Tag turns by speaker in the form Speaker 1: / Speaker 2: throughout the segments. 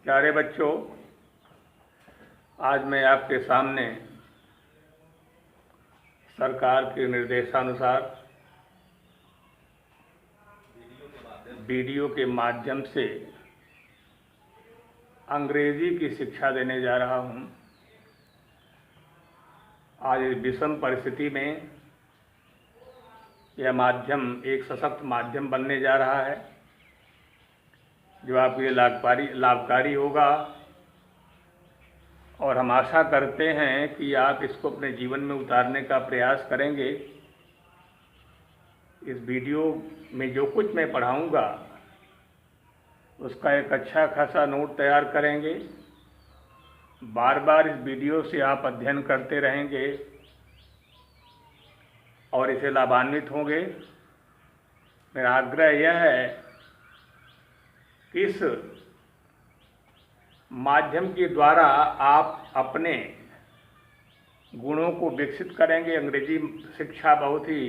Speaker 1: प्यारे बच्चों, आज मैं आपके सामने सरकार के निर्देशानुसार वीडियो के माध्यम से अंग्रेजी की शिक्षा देने जा रहा हूँ। आज इस विषम परिस्थिति में यह माध्यम एक सशक्त माध्यम बनने जा रहा है जो आपके लिए लाभकारी होगा, और हम आशा करते हैं कि आप इसको अपने जीवन में उतारने का प्रयास करेंगे। इस वीडियो में जो कुछ मैं पढ़ाऊंगा उसका एक अच्छा खासा नोट तैयार करेंगे। बार बार इस वीडियो से आप अध्ययन करते रहेंगे और इसे लाभान्वित होंगे। मेरा आग्रह यह है कि इस माध्यम के द्वारा आप अपने गुणों को विकसित करेंगे। अंग्रेजी शिक्षा बहुत ही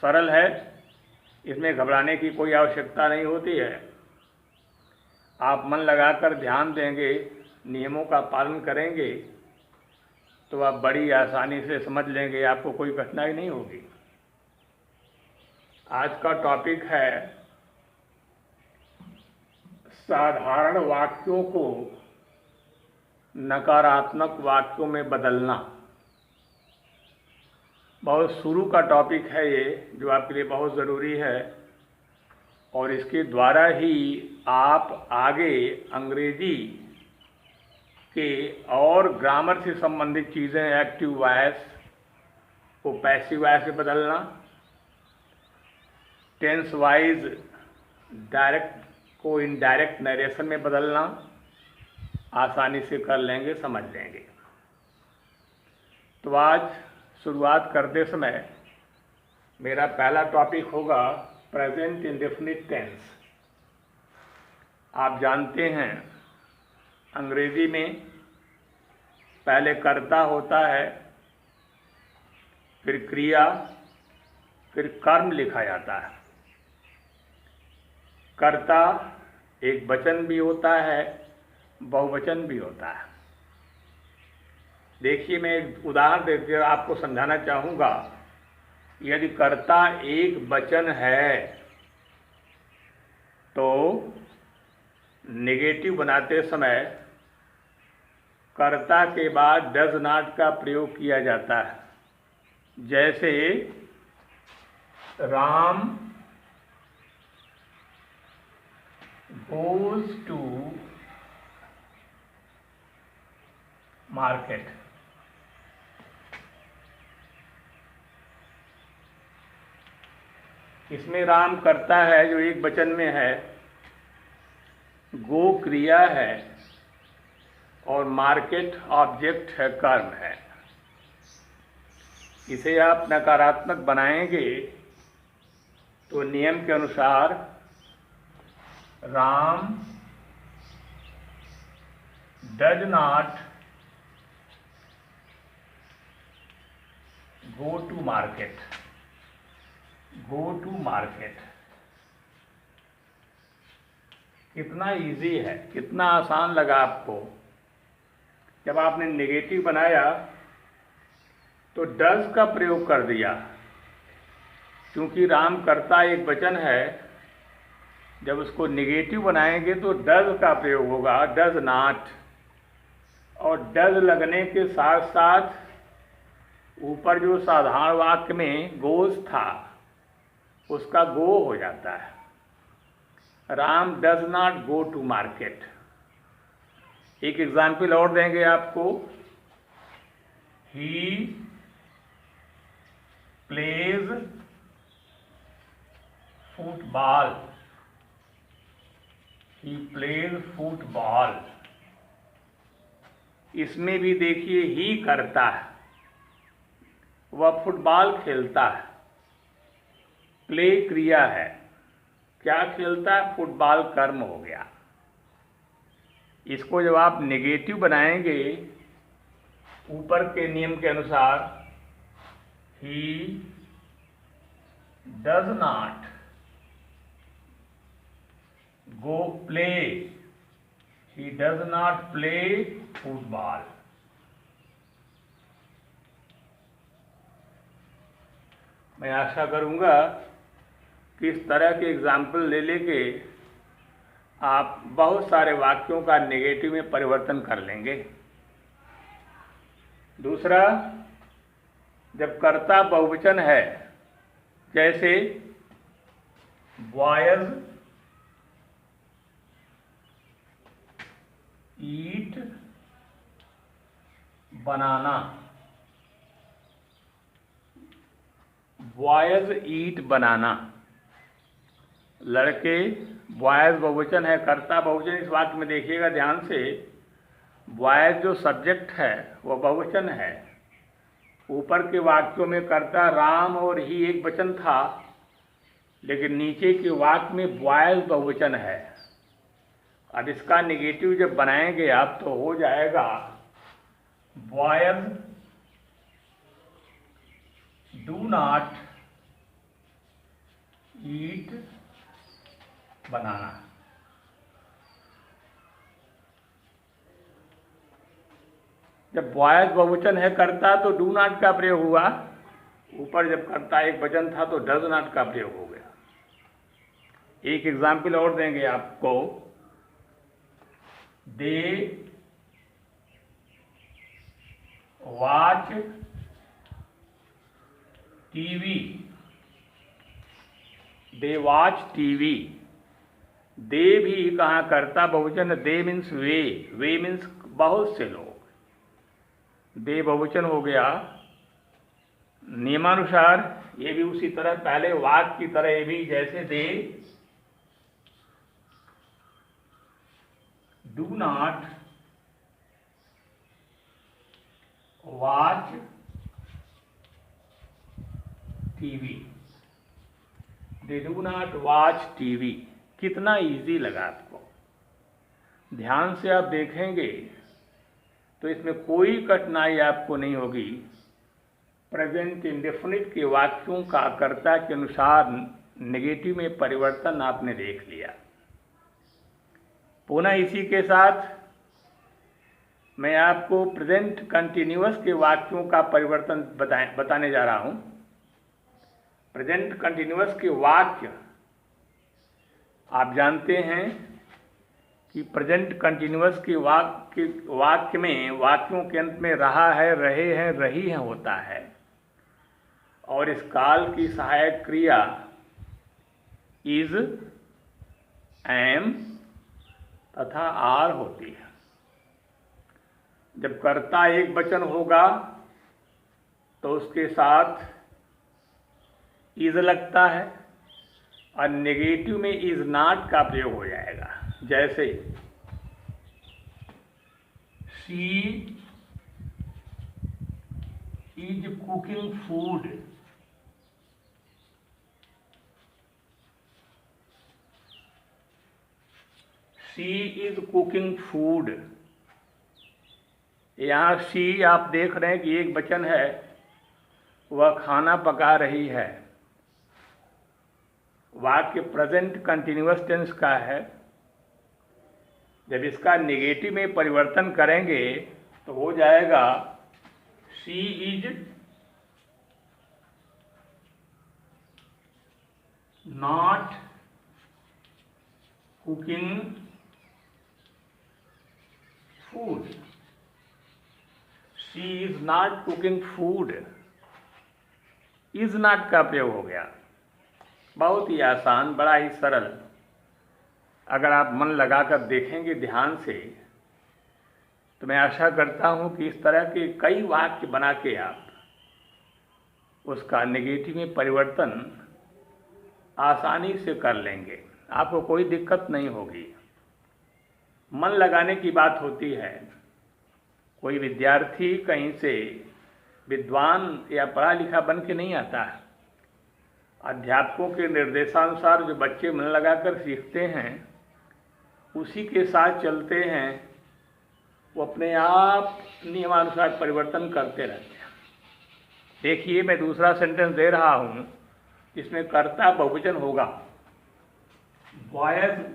Speaker 1: सरल है, इसमें घबराने की कोई आवश्यकता नहीं होती है। आप मन लगाकर ध्यान देंगे, नियमों का पालन करेंगे तो आप बड़ी आसानी से समझ लेंगे, आपको कोई कठिनाई नहीं होगी। आज का टॉपिक है साधारण वाक्यों को नकारात्मक वाक्यों में बदलना। बहुत शुरू का टॉपिक है ये, जो आपके लिए बहुत ज़रूरी है, और इसके द्वारा ही आप आगे अंग्रेजी के और ग्रामर से संबंधित चीज़ें, एक्टिव वॉइस को पैसिव वॉइस में बदलना, टेंस वाइज डायरेक्ट को इनडायरेक्ट नरेशन में बदलना आसानी से कर लेंगे, समझ लेंगे। तो आज शुरुआत करते समय मेरा पहला टॉपिक होगा प्रेजेंट इंडेफिनिट टेंस। आप जानते हैं अंग्रेजी में पहले कर्ता होता है, फिर क्रिया, फिर कर्म लिखा जाता है। कर्ता एक वचन भी होता है, बहुवचन भी होता है। देखिए, मैं एक उदाहरण देकर आपको समझाना चाहूँगा। यदि कर्ता एक वचन है तो नेगेटिव बनाते समय कर्ता के बाद डज नॉट का प्रयोग किया जाता है। जैसे राम goes to market। इसमें राम करता है जो एक वचन में है, गो क्रिया है, और मार्केट ऑब्जेक्ट है, कर्म है। इसे आप नकारात्मक बनाएंगे तो नियम के अनुसार Ram does not go to market. Go to market कितना इजी है, कितना आसान लगा आपको। जब आपने नेगेटिव बनाया तो डज का प्रयोग कर दिया। क्योंकि राम कर्ता एक वचन है, जब उसको नेगेटिव बनाएंगे तो डज का प्रयोग होगा, डज नॉट। और डज लगने के साथ साथ ऊपर जो साधारण वाक्य में गोज था उसका गो हो जाता है। Ram does not go to market. एक एग्जाम्पल और देंगे आपको। He plays football. He plays football. इसमें भी देखिए ही करता है, वह फुटबॉल खेलता है। प्ले क्रिया है, क्या खेलता है? फुटबॉल कर्म हो गया। इसको जब आप नेगेटिव बनाएंगे ऊपर के नियम के अनुसार, he does not go play, he does not play football. मैं आशा करूंगा कि इस तरह के एग्जाम्पल ले लेके आप बहुत सारे वाक्यों का नेगेटिव में परिवर्तन कर लेंगे। दूसरा, जब कर्ता बहुवचन है, जैसे बॉयज ईट बनाना, बॉयज ईट बनाना, लड़के, बॉयज बहुवचन है, कर्ता बहुवचन। इस वाक्य में देखिएगा ध्यान से, बॉयज जो सब्जेक्ट है वह बहुवचन है। ऊपर के वाक्यों में कर्ता राम और ही एक वचन था, लेकिन नीचे के वाक्य में बॉयज बहुवचन है। अब इसका नेगेटिव जब बनाएंगे आप तो हो जाएगा बॉयज डू नॉट ईट बनाना। जब बॉयज बहुवचन है कर्ता तो डू नॉट का प्रयोग हुआ, ऊपर जब कर्ता एक वचन था तो डज नॉट का प्रयोग हो गया। एक एग्जाम्पल और देंगे आपको, they watch TV, they watch TV. दे भी कहाँ कर्ता बहुवचन, दे मीन्स वे, वे मीन्स बहुत से लोग, दे बहुवचन हो गया। नियमानुसार ये भी उसी तरह पहले वाक्य की तरह ये भी, जैसे they do not watch TV, they do not watch TV. कितना इजी लगा आपको। ध्यान से आप देखेंगे तो इसमें कोई कठिनाई आपको नहीं होगी। प्रेजेंट इंडेफिनिट के वाक्यों का कर्ता के अनुसार नेगेटिव में परिवर्तन आपने देख लिया। पुनः इसी के साथ मैं आपको प्रेजेंट कंटिन्यूअस के वाक्यों का परिवर्तन बताने जा रहा हूं। प्रेजेंट कंटिन्यूअस के वाक्य आप जानते हैं कि प्रेजेंट कंटिन्यूअस के वाक्य में वाक्यों के अंत में रहा है, रहे हैं, रही हैं होता है, और इस काल की सहायक क्रिया इज, एम तथा आर होती है। जब कर्ता एक वचन होगा तो उसके साथ इज लगता है और नेगेटिव में इज नॉट का प्रयोग हो जाएगा। जैसे she is cooking food, she is cooking food. यहाँ शी आप देख रहे हैं कि एक वचन है, वह खाना पका रही है। वाक्य प्रेजेंट कंटिन्यूअस टेंस का है। जब इसका नेगेटिव में परिवर्तन करेंगे तो हो जाएगा she is not cooking food, she is not cooking food. Is not का प्रयोग हो गया। बहुत ही आसान, बड़ा ही सरल। अगर आप मन लगाकर देखेंगे ध्यान से तो मैं आशा करता हूं कि इस तरह के कई वाक्य बना के आप उसका नेगेटिव में परिवर्तन आसानी से कर लेंगे, आपको कोई दिक्कत नहीं होगी। मन लगाने की बात होती है। कोई विद्यार्थी कहीं से विद्वान या पढ़ा लिखा बन के नहीं आता है। अध्यापकों के निर्देशानुसार जो बच्चे मन लगाकर सीखते हैं, उसी के साथ चलते हैं, वो अपने आप नियमानुसार परिवर्तन करते रहते हैं। देखिए, मैं दूसरा सेंटेंस दे रहा हूं जिसमें कर्ता बहुवचन होगा। Boys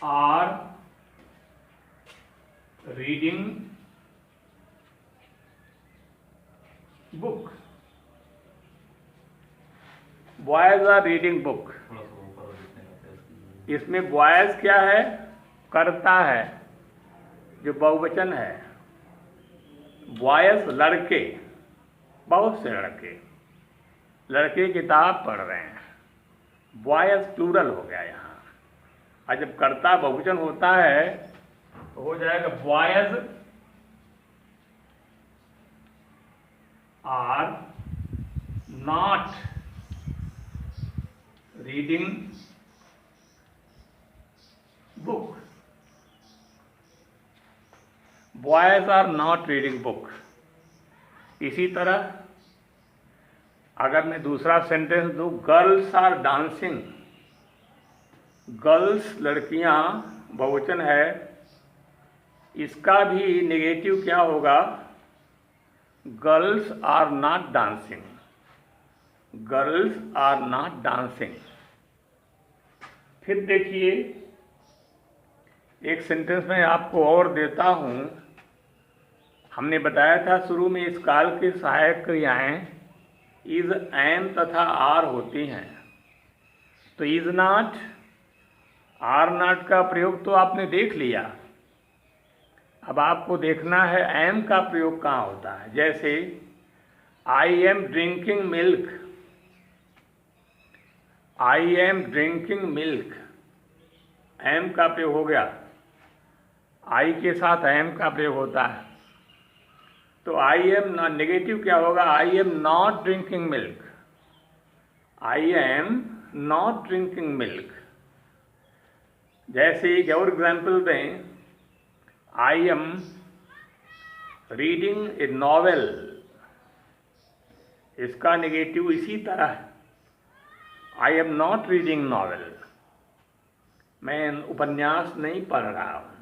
Speaker 1: are reading book. Boys are reading book. इसमें बॉयज क्या है? करता है, जो बहुवचन है। बॉयज लड़के, बहुत से लड़के किताब पढ़ रहे हैं। बॉयज प्लूरल हो गया यहाँ। और जब कर्ता बहुवचन होता है तो हो जाएगा boys are not reading book. Boys are not reading book. इसी तरह अगर मैं दूसरा सेंटेंस दूं, गर्ल्स आर डांसिंग। गर्ल्स लड़कियां बहुवचन है, इसका भी नेगेटिव क्या होगा? Girls are not dancing. Girls are not dancing. फिर देखिए, एक सेंटेंस में आपको और देता हूं। हमने बताया था शुरू में इस काल की सहायक क्रियाएं इज, एम तथा आर होती हैं। तो इज नॉट, आर नॉट का प्रयोग तो आपने देख लिया। अब आपको देखना है एम का प्रयोग कहाँ होता है। जैसे I am drinking milk. I am drinking milk, am का प्रयोग हो गया। आई के साथ एम का प्रयोग होता है। तो आई एम नेगेटिव क्या होगा? I am not drinking milk. I am not drinking milk. जैसे एक और एग्जाम्पल दें, I am reading A novel. इसका नेगेटिव इसी तरह, I am not reading novel. मैं उपन्यास नहीं पढ़ रहा हूं।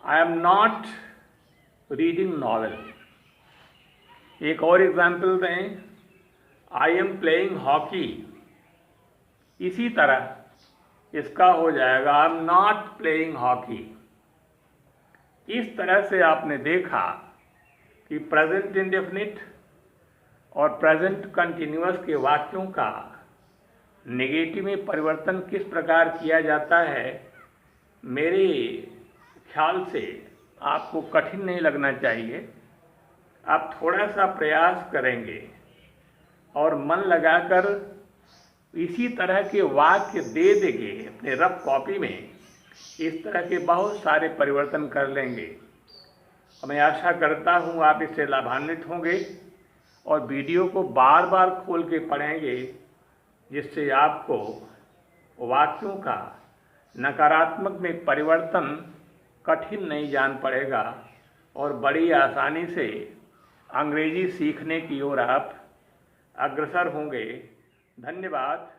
Speaker 1: I am not reading novel. एक और एग्जाम्पल दें, आई एम प्लेइंग हॉकी। इसी तरह इसका हो जाएगा I am not playing hockey. इस तरह से आपने देखा कि प्रेजेंट इंडेफिनिट और प्रेजेंट कंटिन्यूअस के वाक्यों का नेगेटिव में परिवर्तन किस प्रकार किया जाता है। मेरे ख्याल से आपको कठिन नहीं लगना चाहिए। आप थोड़ा सा प्रयास करेंगे और मन लगाकर इसी तरह के वाक्य दे देंगे अपने रफ कॉपी में, इस तरह के बहुत सारे परिवर्तन कर लेंगे। मैं आशा करता हूँ आप इससे लाभान्वित होंगे और वीडियो को बार बार खोल के पढ़ेंगे, जिससे आपको वाक्यों का नकारात्मक में परिवर्तन कठिन नहीं जान पड़ेगा और बड़ी आसानी से अंग्रेजी सीखने की ओर आप अग्रसर होंगे। धन्यवाद।